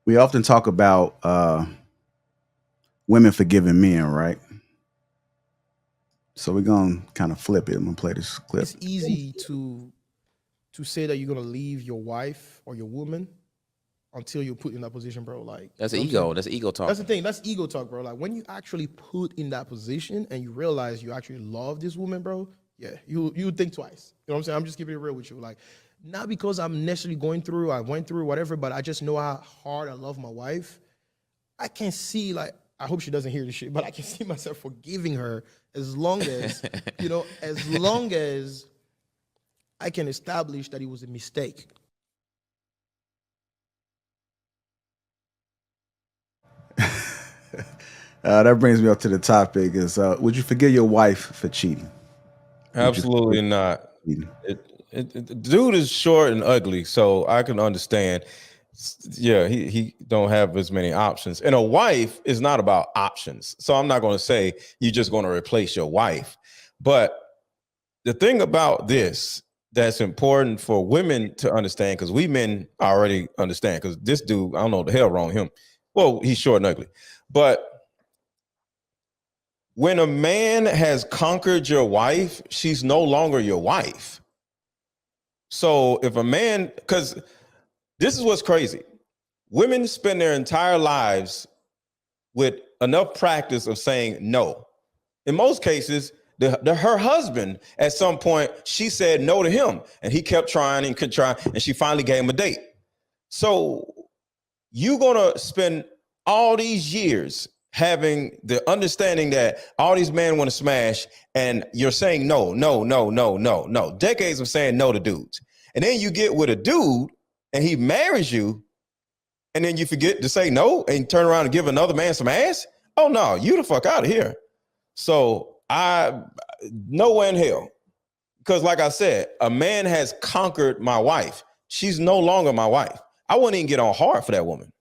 we often talk about women forgiving men, right? So we're gonna kind of flip it. I'm gonna play this clip. It's easy to say that you're gonna leave your wife or your woman until you're put in that position, bro. Like, That's you know what I'm saying? ego. That's ego That's the talking. thing. That's ego talk, bro. Like when you actually put in that position and you realize you actually love this woman, bro. Yeah, you think twice. You know what I'm saying? I'm just keeping it real with you. Like, not because I'm necessarily going through, I went through whatever, but I just know how hard I love my wife. I can see, like, I hope she doesn't hear this shit, but I can see myself forgiving her as long as, as long as I can establish that it was a mistake. That brings me up to the topic: is would you forgive your wife for cheating? Would you Absolutely not. cheating? Dude is short and ugly, so I can understand. Yeah, he don't have as many options. And a wife is not about options. So I'm not going to say you're just going to replace your wife. But the thing about this that's important for women to understand, because we men already understand, because this dude, I don't know what the hell wrong with him. Well, he's short and ugly. But when a man has conquered your wife, she's no longer your wife. So if a man, because this is what's crazy. Women spend their entire lives with enough practice of saying no. In most cases, her husband, at some point, she said no to him, and he kept trying and could try, and she finally gave him a date. So you're gonna spend all these years having the understanding that all these men want to smash, and you're saying no, no, no, no, no, no. Decades of saying no to dudes. And then you get with a dude and he marries you, and then you forget to say no and turn around and give another man some ass. Oh no, you the fuck out of here. So I nowhere in hell. Because like I said, a man has conquered my wife. She's no longer my wife. I wouldn't even get on hard for that woman.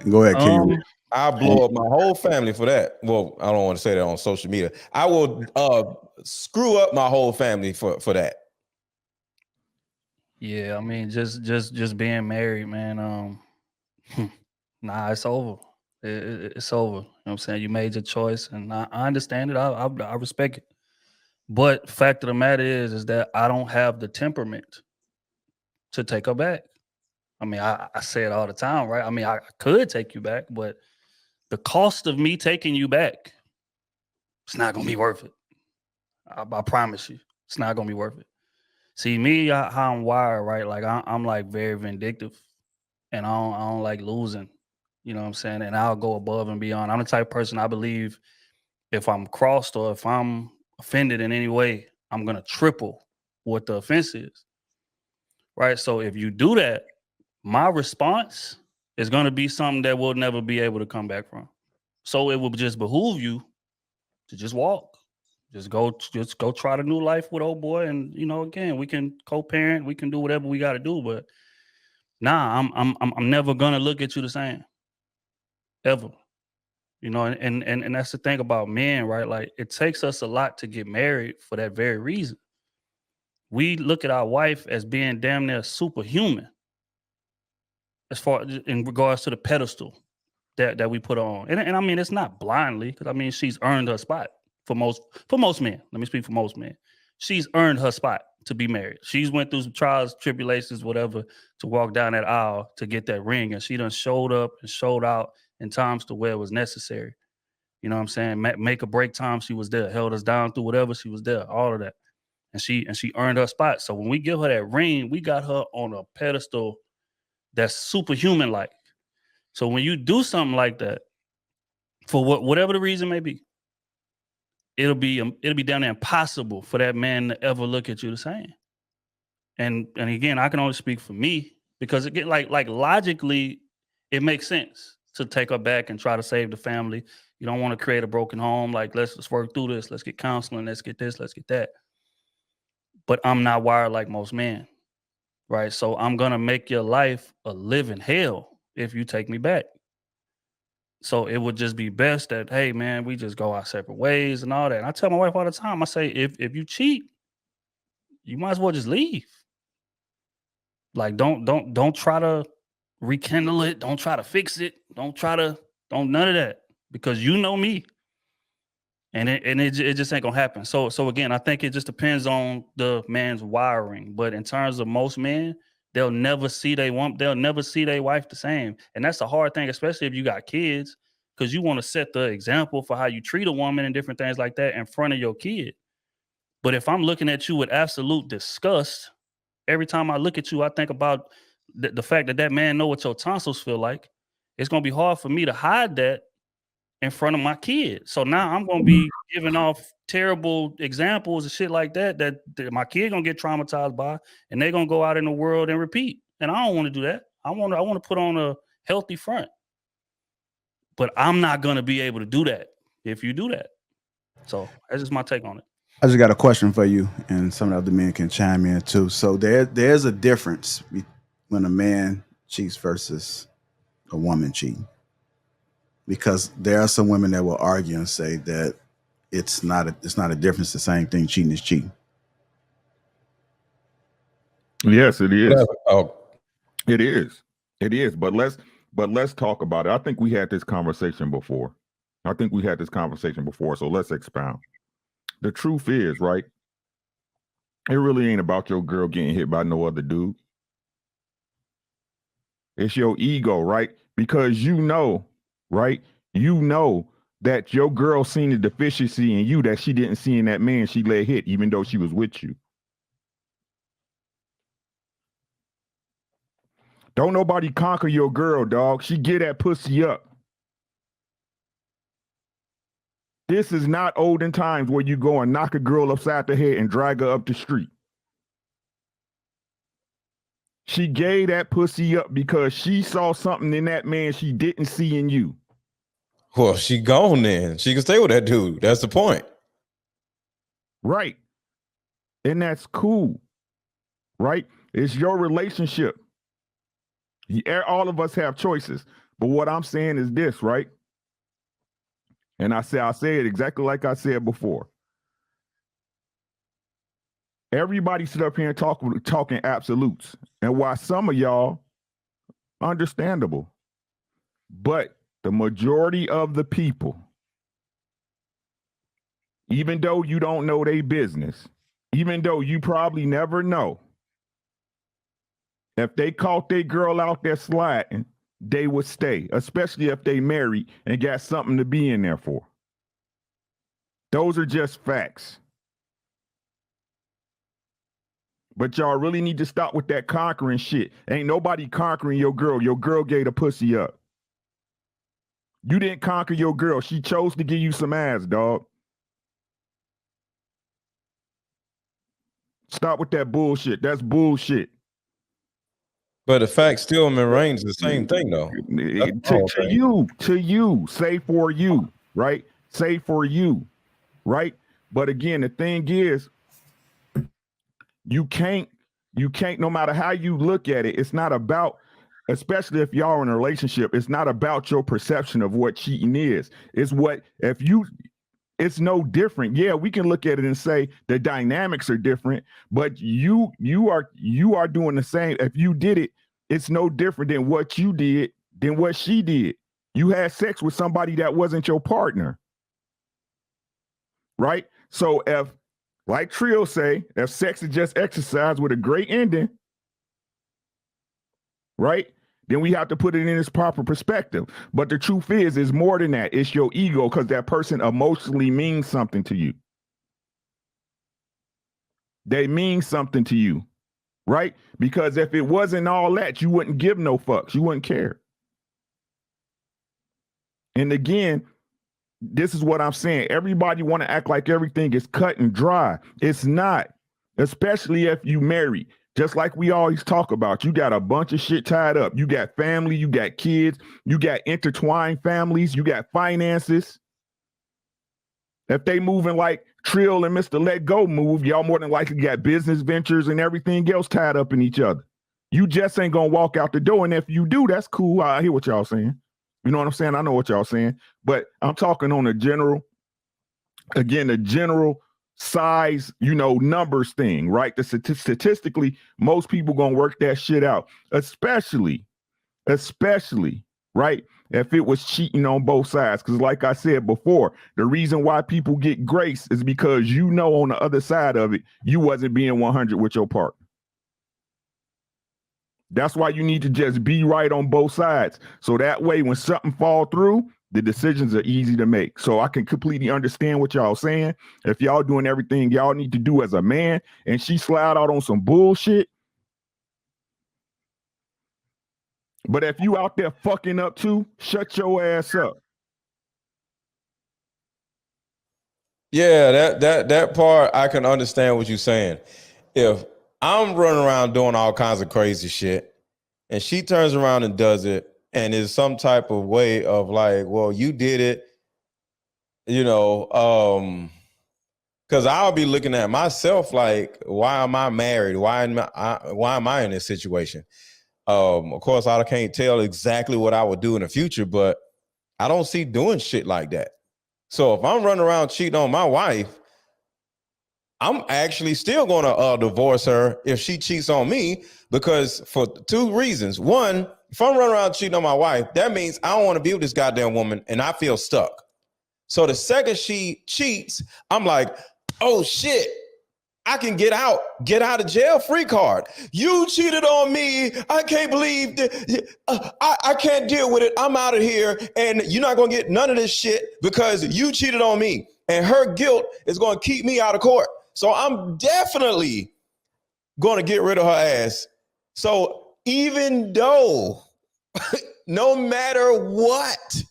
Go ahead, King. I'll blow up my whole family for that. Well, I don't want to say that on social media. I will screw up my whole family for that. Yeah, I mean, just being married, man. Nah, it's over. It's over. You know what I'm saying? You made your choice, and I understand it. I respect it. But fact of the matter is that I don't have the temperament to take her back. I mean, I say it all the time, right? I mean, I could take you back, but the cost of me taking you back, it's not gonna be worth it. I promise you, it's not gonna be worth it. See, me, how I'm wired, right? Like I'm like very vindictive, and I don't like losing. You know what I'm saying? And I'll go above and beyond. I'm the type of person, I believe, if I'm crossed or if I'm offended in any way, I'm gonna triple what the offense is. Right. So if you do that, my response is gonna be something that we'll never be able to come back from. So it will just behoove you to just walk. Just go try the new life with old boy. And again, we can co-parent, we can do whatever we gotta do, but nah, I'm never gonna look at you the same. Ever. And that's the thing about men, right? Like it takes us a lot to get married for that very reason. We look at our wife as being damn near superhuman as far in regards to the pedestal that we put on. And I mean it's not blindly, because I mean she's earned her spot for most men. Let me speak for most men. She's earned her spot to be married. She's went through some trials, tribulations, whatever, to walk down that aisle to get that ring. And she done showed up and showed out in times to where it was necessary. You know what I'm saying? Make or break time, she was there. Held us down through whatever, she was there. All of that, and she earned her spot. So when we give her that ring, we got her on a pedestal that's superhuman like. So when you do something like that, for whatever the reason may be, it'll be down there impossible for that man to ever look at you the same. And again, I can only speak for me, because again, like logically, it makes sense to take her back and try to save the family. You don't want to create a broken home. Like, let's work through this. Let's get counseling. Let's get this. Let's get that. But I'm not wired like most men, right? So I'm going to make your life a living hell if you take me back. So it would just be best that, hey, man, we just go our separate ways and all that. And I tell my wife all the time, I say, if you cheat, you might as well just leave. Like, don't try to rekindle it. Don't try to fix it. Don't none of that, because you know me. And it just ain't gonna happen. So again, I think it just depends on the man's wiring. But in terms of most men, they'll never see their wife the same. And that's a hard thing, especially if you got kids, because you want to set the example for how you treat a woman and different things like that in front of your kid. But if I'm looking at you with absolute disgust, every time I look at you, I think about the fact that man know what your tonsils feel like. It's gonna be hard for me to hide that in front of my kid. So now I'm gonna be giving off terrible examples and shit like that my kid gonna get traumatized by, and they're gonna go out in the world and repeat. And I don't want to do that. I want to put on a healthy front. But I'm not gonna be able to do that if you do that. So that's just my take on it. I just got a question for you, and some of the other men can chime in too. So there's a difference when a man cheats versus a woman cheating. Because there are some women that will argue and say that it's not a difference. The same thing. Cheating is cheating. Yes, it is. Oh, It is. It is. But let's talk about it. I think we had this conversation before. So let's expound. The truth is, right? It really ain't about your girl getting hit by no other dude. It's your ego, right? Because right? You know that your girl seen the deficiency in you that she didn't see in that man she let hit, even though she was with you. Don't nobody conquer your girl, dog. She get that pussy up. This is not olden times where you go and knock a girl upside the head and drag her up the street. She gave that pussy up because she saw something in that man she didn't see in you. Well, she gone then. She can stay with that dude. That's the point. Right. And that's cool. Right? It's your relationship. All of us have choices. But what I'm saying is this, right? And I say it exactly like I said before. Everybody sit up here and talking absolutes. And why some of y'all, understandable. But the majority of the people, even though you don't know their business, even though you probably never know, if they caught their girl out there sliding, they would stay, especially if they married and got something to be in there for. Those are just facts. But y'all really need to stop with that conquering shit. Ain't nobody conquering your girl. Your girl gave the pussy up. You didn't conquer your girl. She chose to give you some ass, dog. Stop with that bullshit. That's bullshit. But the fact still remains the same thing, though. To you, say for you, right? Say for you, right? But again, the thing is, you can't, no matter how you look at it, it's not about, especially if y'all in a relationship, it's not about your perception of what cheating is. It's it's no different. Yeah, we can look at it and say the dynamics are different, but you are doing the same. If you did it, it's no different than what you did, than what she did. You had sex with somebody that wasn't your partner. Right? So if, like Trill say, if sex is just exercise with a great ending, right? Then we have to put it in its proper perspective. But the truth is more than that. It's your ego, because that person emotionally means something to you. They mean something to you, right? Because if it wasn't all that, you wouldn't give no fucks. You wouldn't care. And again, this is what I'm saying. Everybody want to act like everything is cut and dry. It's not, especially if you married. Just like we always talk about, you got a bunch of shit tied up. You got family, you got kids, you got intertwined families, you got finances. If they moving like Trill and Mr. Let Go move, y'all more than likely got business ventures and everything else tied up in each other. You just ain't gonna walk out the door. And if you do, that's cool. I hear what y'all saying. You know what I'm saying? I know what y'all saying. But I'm talking on a general, again, the general size, numbers thing, right? Statistically, most people gonna work that shit out, especially, right? If it was cheating on both sides. Because like I said before, the reason why people get grace is because on the other side of it, you wasn't being 100 with your partner. That's why you need to just be right on both sides. So that way, when something fall through, the decisions are easy to make. So I can completely understand what y'all saying. If y'all doing everything y'all need to do as a man and she slide out on some bullshit. But if you out there fucking up too, shut your ass up. Yeah, that part I can understand what you're saying. If I'm running around doing all kinds of crazy shit and she turns around and does it and is some type of way of like, well, you did it, because I'll be looking at myself like, why am I married? Why am I in this situation? Of course, I can't tell exactly what I would do in the future, but I don't see doing shit like that. So if I'm running around cheating on my wife, I'm actually still going to divorce her if she cheats on me, because for two reasons. One, if I'm running around cheating on my wife, that means I don't want to be with this goddamn woman and I feel stuck. So the second she cheats, I'm like, oh shit, I can get out of jail free card. You cheated on me. I can't believe that. I can't deal with it. I'm out of here. And you're not going to get none of this shit because you cheated on me. And her guilt is going to keep me out of court. So I'm definitely going to get rid of her ass. So even though, no matter what,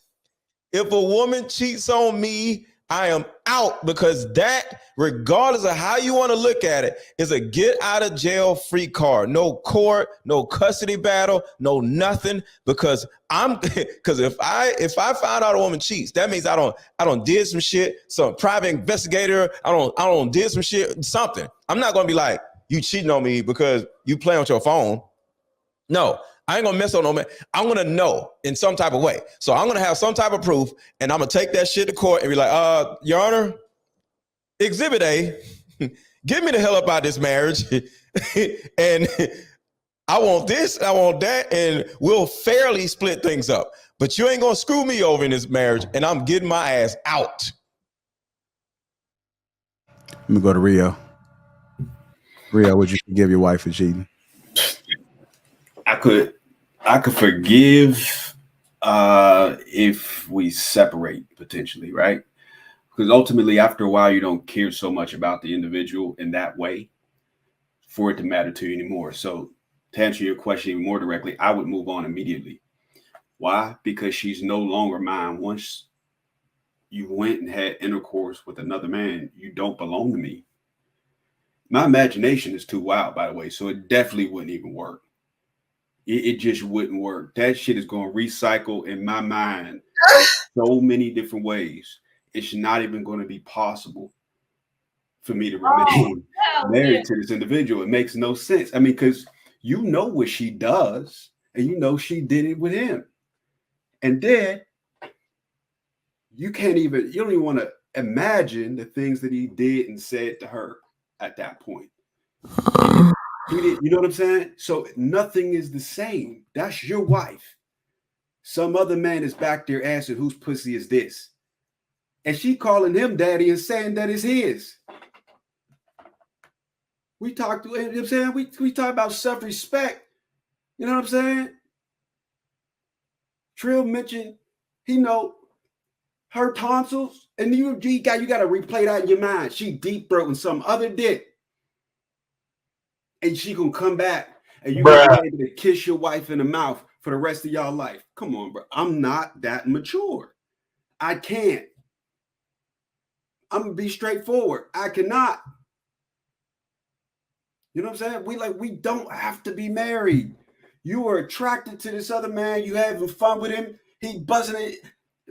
if a woman cheats on me, I am out, because that, regardless of how you want to look at it, is a get out of jail free card. No court, no custody battle, no nothing. Because if I find out a woman cheats, that means I don't did some shit, some private investigator, I don't did some shit, something. I'm not gonna be like, you cheating on me because you play on your phone. No, I ain't gonna mess on no man. I'm gonna know in some type of way. So I'm gonna have some type of proof, and I'm gonna take that shit to court and be like, Your Honor, Exhibit A, get me the hell up out of this marriage. And I want this, I want that, and we'll fairly split things up. But you ain't gonna screw me over in this marriage, and I'm getting my ass out. Let me go to Rio. Rio, would you forgive your wife for cheating? I could forgive if we separate potentially, right? Because ultimately, after a while, you don't care so much about the individual in that way for it to matter to you anymore. So to answer your question even more directly, I would move on immediately. Why? Because she's no longer mine. Once you went and had intercourse with another man, you don't belong to me. My imagination is too wild, by the way, so it definitely wouldn't even work. It just wouldn't work. That shit is going to recycle in my mind so many different ways. It's not even going to be possible for me to remain married to this individual. It makes no sense. I mean, because you know what she does, and you know she did it with him. And then you don't even want to imagine the things that he did and said to her at that point. He did, you know what I'm saying? So nothing is the same. That's your wife. Some other man is back there asking, whose pussy is this? And she calling him daddy and saying that it's his. We talk to, you know what I'm saying? We talk about self-respect. You know what I'm saying? Trill mentioned, her tonsils, and you got to replay that in your mind. She deep throating some other dick. And she gonna come back and you're gonna be able to kiss your wife in the mouth for the rest of y'all life. Come on, bro. I'm not that mature. I can't. I'm gonna be straightforward. I cannot. You know what I'm saying? We don't have to be married. You are attracted to this other man. You having fun with him. He busting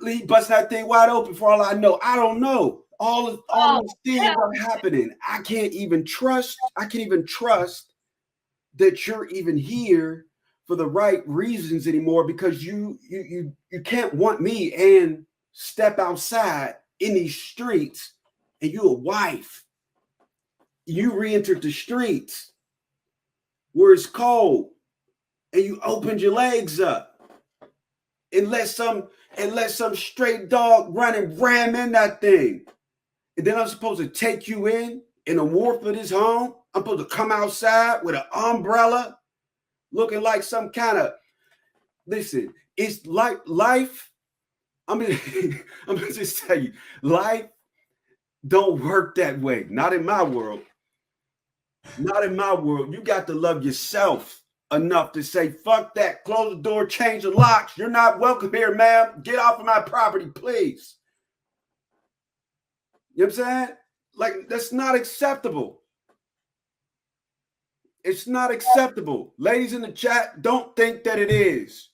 that thing wide open for all I know. I don't know. All these things are happening. I can't even trust that you're even here for the right reasons anymore, because you can't want me and step outside in these streets and you a wife. you re-entered the streets where it's cold, and you opened your legs up and let some straight dog run and ram in that thing. And then I'm supposed to take you in the warmth of this home. I'm supposed to come outside with an umbrella, looking like some kind of, listen, it's like life. I'm gonna just tell you, life don't work that way. Not in my world. Not in my world. You got to love yourself enough to say, fuck that, close the door, change the locks. You're not welcome here, ma'am. Get off of my property, please. You know what I'm saying? Like, that's not acceptable. It's not acceptable. Ladies in the chat, don't think that it is.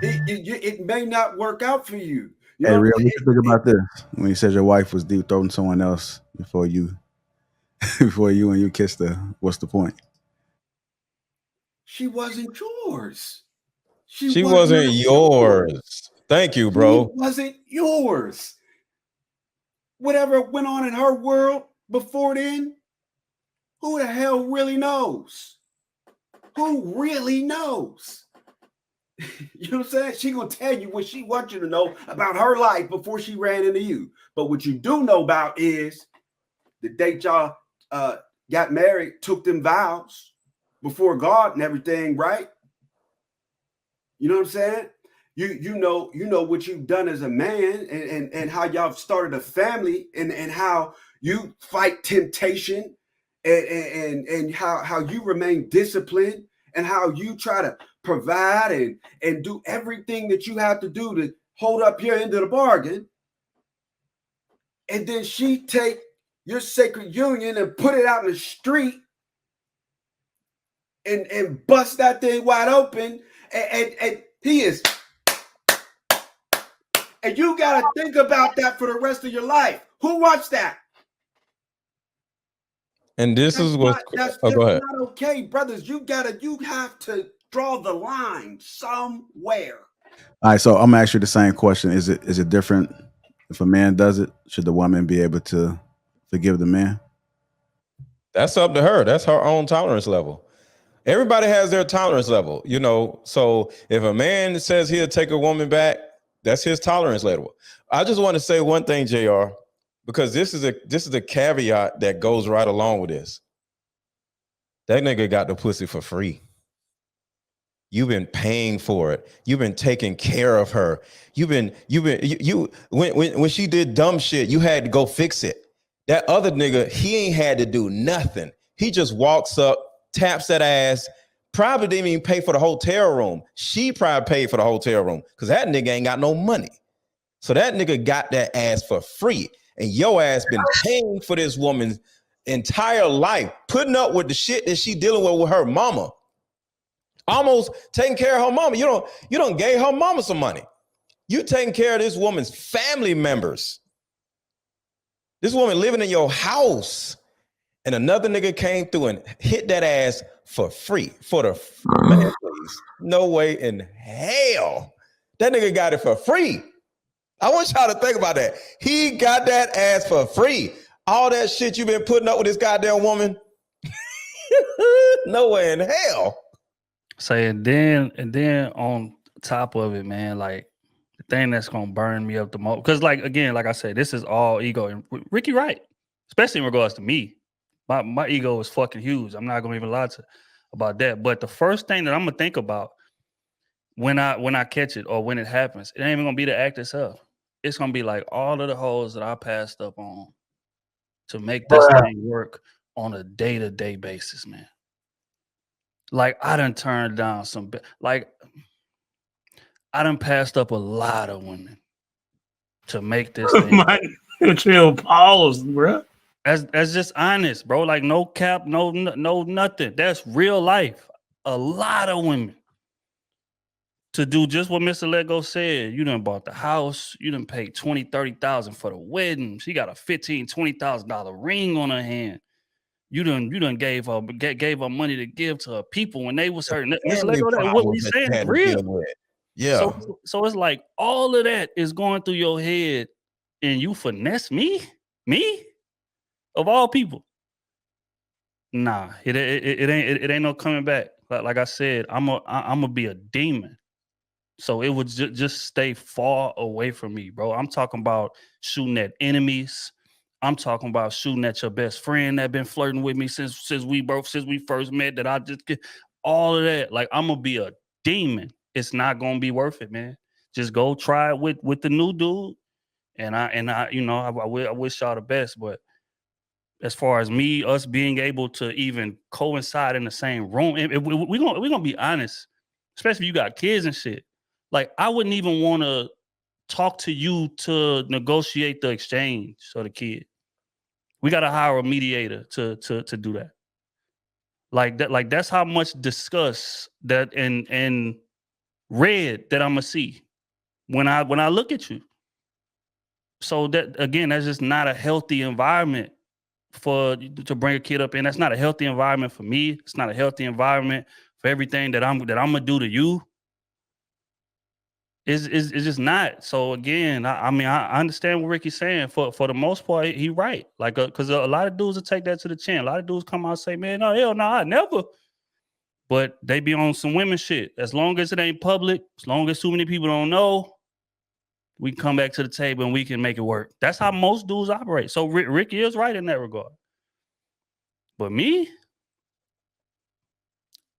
It may not work out for you. You Hey, know Real, what what you think about this? When you said your wife was deep throating someone else before you before you and you kissed her, what's the point? She wasn't yours. She wasn't yours. Thank you, bro. She wasn't yours. Whatever went on in her world before then, who the hell really knows? Who really knows? You know what I'm saying? She gonna tell you what she wants you to know about her life before she ran into you. But what you do know about is the date y'all got married, took them vows before God and everything, right? You know what I'm saying? You know what you've done as a man, and how y'all started a family, and how you fight temptation, and how you remain disciplined, and how you try to provide and do everything that you have to do to hold up your end of the bargain. And then she take your sacred union and put it out in the street and bust that thing wide open, and he is. And you got to think about that for the rest of your life. Who wants that? And this That's is what. that's Go ahead. not okay, brothers. You have to draw the line somewhere. All right, so I'm gonna ask you the same question. Is it different if a man does it? Should the woman be able to forgive the man? That's up to her. That's her own tolerance level. Everybody has their tolerance level, you know. So if a man says he'll take a woman back, that's his tolerance level. I just want to say one thing, JR, because this is a caveat that goes right along with this. That nigga got the pussy for free. You've been paying for it. You've been taking care of her. When she did dumb shit, you had to go fix it. That other nigga, he ain't had to do nothing. He just walks up, taps that ass, probably didn't even pay for the hotel room. She probably paid for the hotel room because that nigga ain't got no money. So that nigga got that ass for free. And your ass been paying for this woman's entire life, putting up with the shit that she dealing with her mama. Almost taking care of her mama. You don't gave her mama some money. You taking care of this woman's family members. This woman living in your house. And another nigga came through and hit that ass for free. Man, please. No way in hell. That nigga got it for free. I want y'all to think about that. He got that ass for free. All that shit you've been putting up with this goddamn woman. No way in hell. Say, and then on top of it, man, like the thing that's gonna burn me up the most, because like again, like I said, this is all ego. And Ricky right, especially in regards to me. My ego is fucking huge. I'm not gonna even lie to about that. But the first thing that I'm gonna think about when I catch it or when it happens, it ain't even gonna be the act itself. It's gonna be like all of the hoes that I passed up on to make this thing work on a day-to-day basis, man. Like I done turned down I done passed up a lot of women to make this thing. Chill, pause, bro. That's just honest, bro. Like no cap, no nothing. That's real life. A lot of women to do just what Mr. Lego said. You done bought the house. You done paid $20,000-$30,000 for the wedding. She got a $15,000-$20,000 ring on her hand. You done gave her money to give to her people when they was hurting. Mr. Lego, what we saying is real. Yeah. So it's like all of that is going through your head, and you finesse me of all people. Nah, it ain't no coming back. Like I said, I'm gonna be a demon. So it would just stay far away from me, bro. I'm talking about shooting at enemies. I'm talking about shooting at your best friend that been flirting with me since we first met. That I just get all of that. Like I'm gonna be a demon. It's not gonna be worth it, man. Just go try it with the new dude. And I you know, I wish y'all the best. But as far as us being able to even coincide in the same room, we gonna be honest, especially if you got kids and shit. Like I wouldn't even want to talk to you to negotiate the exchange of the kid. We got to hire a mediator to do that. Like that's how much disgust that and red that I'm gonna see when I look at you. So that again, that's just not a healthy environment to bring a kid up in. That's not a healthy environment for me. It's not a healthy environment for everything that I'm gonna do to you. It's just not. So again, I mean, I understand what Ricky's saying. For the most part, he right. Like, because a lot of dudes will take that to the chin. A lot of dudes come out and say, "Man, no, hell no, I never." But they be on some women shit. As long as it ain't public, as long as too many people don't know, we can come back to the table and we can make it work. That's how most dudes operate. So Ricky is right in that regard. But me,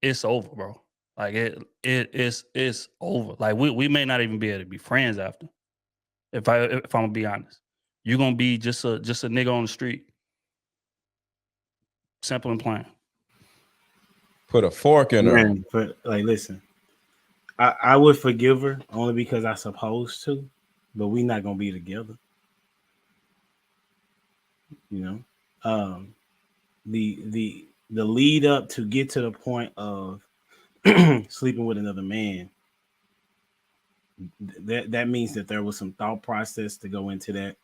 it's over, bro. Like it's over. Like we may not even be able to be friends after. If I'm gonna be honest, you're gonna be just a nigga on the street. Simple and plain. Put a fork in her. Man, but like, listen, I would forgive her only because I supposed to, but we not gonna be together. You know, the lead up to get to the point of sleeping with another man. That means that there was some thought process to go into that.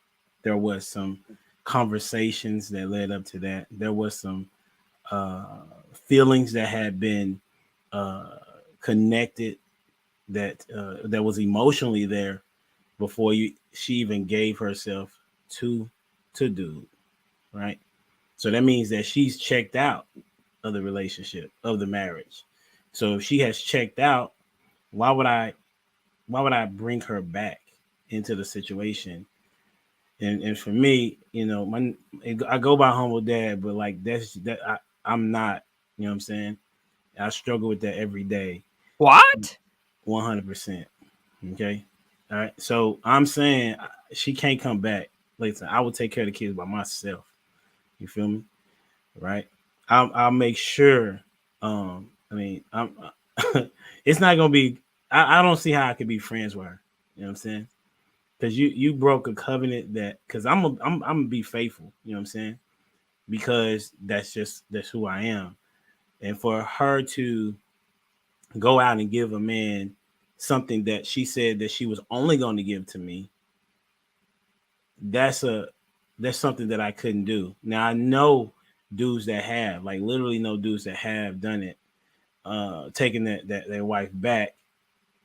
There was some conversations that led up to that. There was some feelings that had been connected that was emotionally there before she even gave herself to dude, right? So that means that she's checked out of the relationship, of the marriage. So if she has checked out, why would I bring her back into the situation? And for me, you know, I go by humble dad, but like I'm not, you know what I'm saying? I struggle with that every day. What? 100%. Okay. All right. So I'm saying she can't come back. Listen, I will take care of the kids by myself. You feel me? Right. I'll make sure. I mean, it's not gonna be. I don't see how I could be friends with her. You know what I'm saying? Because you broke a covenant because I'm gonna be faithful. You know what I'm saying? Because that's who I am. And for her to go out and give a man something that she said that she was only going to give to me, that's something that I couldn't do. Now I know dudes that have, like literally know dudes that have done it, taking their wife back,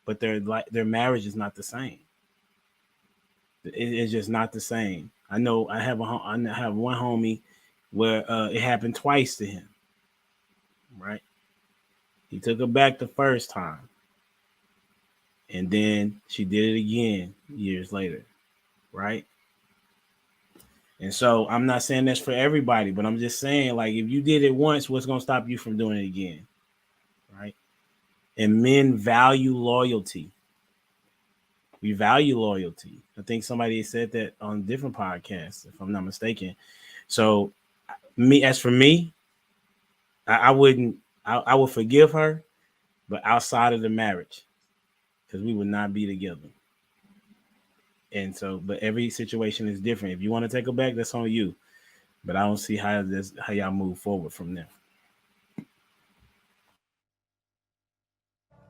but their marriage is not the same. It's just not the same. I know I have one homie where it happened twice to him. Right, he took her back the first time, and then she did it again years later. Right. And so I'm not saying that's for everybody, but I'm just saying, like, if you did it once, what's going to stop you from doing it again? Right. And men value loyalty. We value loyalty. I think somebody said that on different podcasts, if I'm not mistaken. So as for me, I would forgive her, but outside of the marriage, because we would not be together. And so, but every situation is different. If you want to take her back, that's on you. But I don't see how y'all move forward from there.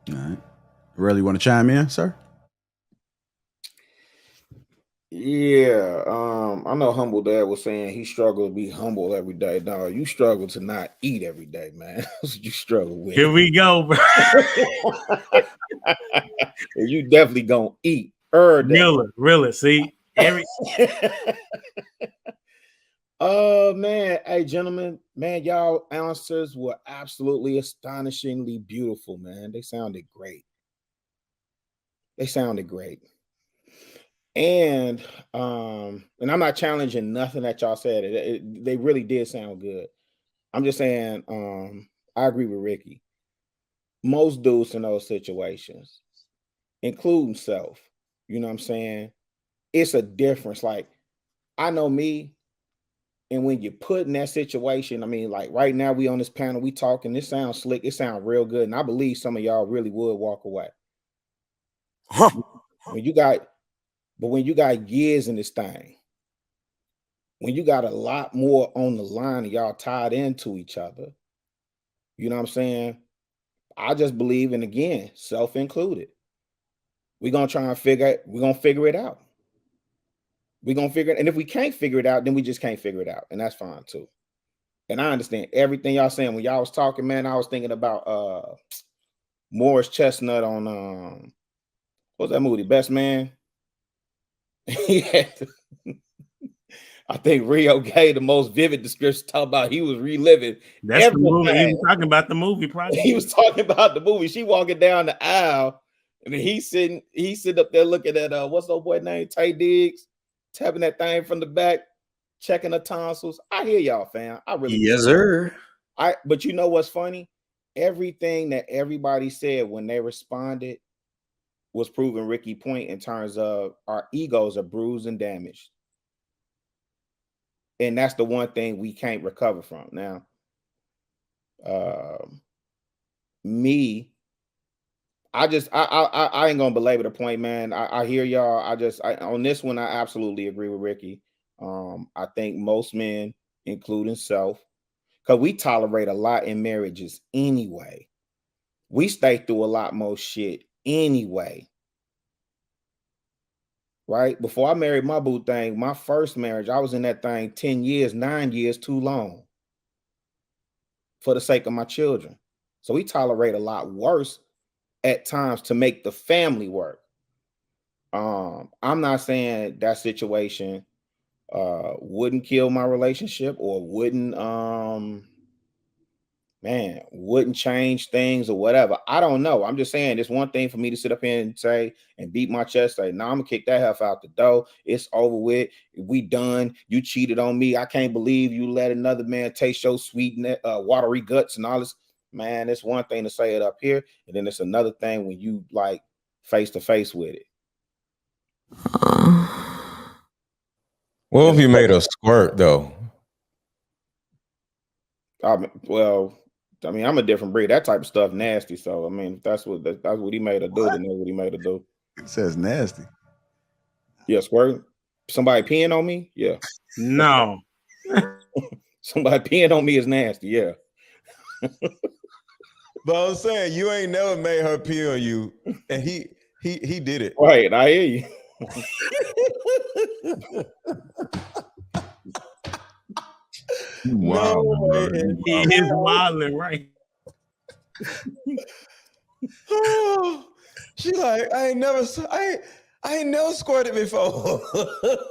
All right. Really want to chime in, sir? Yeah, I know Humble Dad was saying he struggled to be humble every day. No, you struggle to not eat every day, man. That's what you struggle with. Here we go, bro. You definitely gonna eat. Really. See, Man, hey, gentlemen, man, y'all answers were absolutely astonishingly beautiful, man. They sounded great. They sounded great. And I'm not challenging nothing that y'all said. They really did sound good. I'm just saying, I agree with Ricky. Most dudes in those situations, including self, you know what I'm saying? It's a difference. Like, I know me, and when you're put in that situation, I mean, like right now we on this panel, we talking, this sounds slick, it sounds real good. And I believe some of y'all really would walk away. When you got, but when you got years in this thing, when you got a lot more on the line and y'all tied into each other, you know what I'm saying? I just believe, and again, self included, we're gonna figure it out. We're gonna figure it, and if we can't figure it out, then we just can't figure it out, and that's fine too. And I understand everything y'all saying. When y'all was talking, man, I was thinking about Morris Chestnut on what's that movie, Best Man? Yeah. I think Rio gave the most vivid description, talking about he was reliving. That's the movie. He was talking about the movie, probably. He was talking about the movie. She walking down the aisle, and then he's sitting up there looking at what's the old boy name? Tay Diggs, tapping that thing from the back, checking the tonsils. I hear y'all, fam. I really Yes, sir. But you know what's funny? Everything that everybody said when they responded was proving Ricky point in terms of our egos are bruised and damaged. And that's the one thing we can't recover from. Now, me, I ain't gonna belabor the point, man. I hear y'all. On this one, I absolutely agree with Ricky. I think most men, including self, because we tolerate a lot in marriages anyway. We stay through a lot more shit anyway. Right? Before I married my boo thing, my first marriage, I was in that thing 10 years, 9 years too long for the sake of my children. So we tolerate a lot worse at times to make the family work. I'm not saying that situation wouldn't kill my relationship or wouldn't change things or whatever. I don't know. I'm just saying it's one thing for me to sit up here and say and beat my chest, say, no, I'm gonna kick that half out the door. It's over with. We done. You cheated on me. I can't believe you let another man taste your sweet, watery guts and all this. Man, it's one thing to say it up here, and then it's another thing when you like face to face with it. What if you made a squirt though? Well, I mean, I'm a different breed. That type of stuff nasty. So I mean, if that's what he made her do, then that's what he made her do. It says nasty. Yeah, squirt. Somebody peeing on me? Yeah. No. Somebody peeing on me is nasty. Yeah. But I'm saying you ain't never made her pee on you, and he did it. Right, I hear you. Wow, No, He is wilding, right? She like, I ain't never squirted before.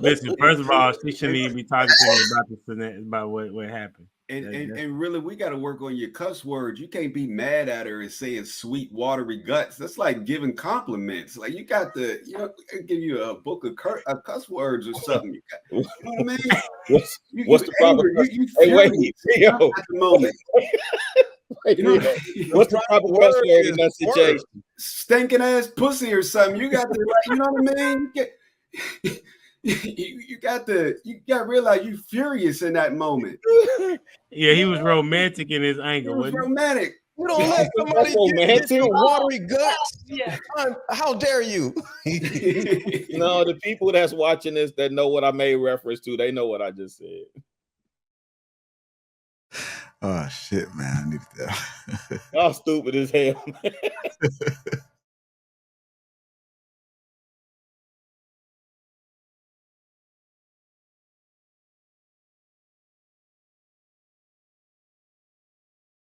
Listen, first of all, she shouldn't even be talking to me about what happened. And really, we got to work on your cuss words. You can't be mad at her and saying sweet, watery guts. That's like giving compliments. Like you got to, give you a book of cuss words or something. You know what I mean? What's the proper? Hey, wait, at the moment. What's the proper cuss word in that situation? Stinking ass pussy or something. You got to, you know what I mean? You got to realize you furious in that moment. Yeah, he was romantic in his anger. He was romantic. You don't let somebody get your watery guts. Yeah. How dare you? No, the people that's watching this that know what I made reference to, they know what I just said. Oh shit, man! I needed that. Y'all stupid as hell.